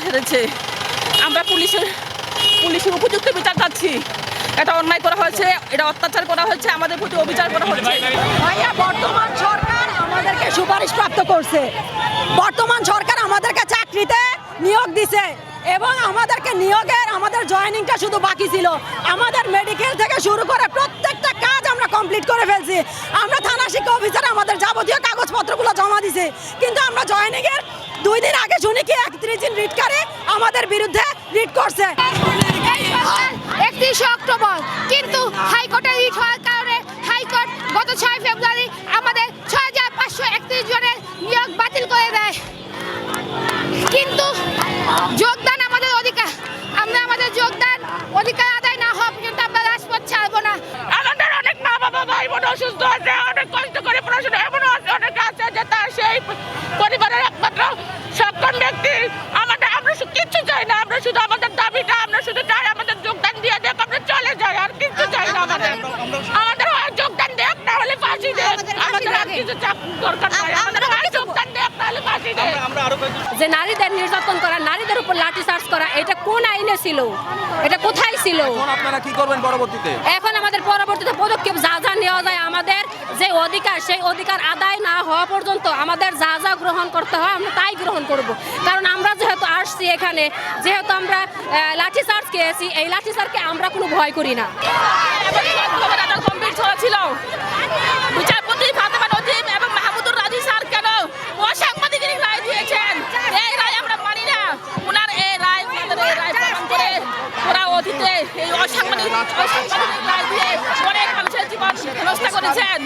হেরেছে। আমরা পুলিশের উপযুক্ত বিচার চাচ্ছি। এটা অন্যায় করা হয়েছে, এটা অত্যাচার করা হয়েছে, আমাদের প্রতি অবিচার করা হচ্ছে। ভাইয়া, বর্তমান সরকার আমাদেরকে সুপারিশ প্রাপ্ত করছে। বর্তমান সরকার আমাদেরকে চাকরিতে নিয়োগ দিছে এবং আমাদেরকে আমাদের জয়েনিংটা শুধু বাকি ছিল। আমাদের মেডিকেল থেকে শুরু করে প্রত্যেকটা কাজ আমরা কমপ্লিট করে ফেলছি। আমরা থানা শিক্ষা অফিসার আমাদের যাবতীয় কাগজপত্রগুলো জমা দিছি, কিন্তু আমরা জয়েনিংয়ের 2 দিন আগে শুনি কি 31 জন রিটকারী আমাদের বিরুদ্ধে রিট করছে 31 অক্টোবর, কিন্তু হাইকোর্টে রিট হওয়ার কারণে হাইকোর্ট গত 6 ফেব্রুয়ারি আমাদের 6531 জনের নিয়োগ বাতিল করে দেয়। কিন্তু যোগদান আমাদের অধিকার, আমরা আমাদের যোগদান অধিকার আদায় না হওয়া পর্যন্ত আমরা রাজপথ ছাড়বো না। আমাদের অনেক মা বাবা ভাই বোন অসুস্থ আছে, অনেক কষ্ট করে পড়াশোনা, এমনও অনেক আছে যে তার সেই পরিবারের একমাত্র সক্ষম ব্যক্তি। আমরা কিচ্ছু চাই না, আমরা শুধু আমাদের দাবিটা, আমরা শুধু চাই আমাদের যোগদান দিয়ে দেখ, আমরা চলে যাই, আর কিচ্ছু চাই না। আমাদের হয় যোগদান দেখ, না হলে ফাঁসি দেখ, আমাদের আর কিছু দরকার নাই। আমাদের হয় যোগদান দেখ, না হলে ফাঁসি দেখ। যে নারীদের নির্যাতন করা, নারীদের উপর লাঠিচার্জ করা, এটা কোন আইনে ছিল? এটা কোথায় ছিল? আপনারা কি করবেন পরবর্তীতে? এখন আমাদের পরবর্তীতে পদক্ষেপ যা যা নেওয়া যায়, আমাদের যে অধিকার, সেই অধিকার আদায় না হওয়া পর্যন্ত আমাদের যা যা গ্রহণ করতে হয় আমরা তাই গ্রহণ করব। কারণ আমরা যেহেতু আসছি এখানে, যেহেতু আমরা লাঠিচার্জ খেয়েছি, এই লাঠিচার্জকে আমরা কোনো ভয় করি না। ছিল বিচারপতি ফাতেমা নজিম এবং মাহমুদুর রাজি স্যার কেন অসাংবাদিকের রায় দিয়েছেন? এই রায় আমরা মানি না। ওনার এই রায় প্রমাণ করে ওরা অতীতে এই অসাংবাদিক রায় দিয়ে অনেক মানুষের জীবন নষ্ট করেছেন।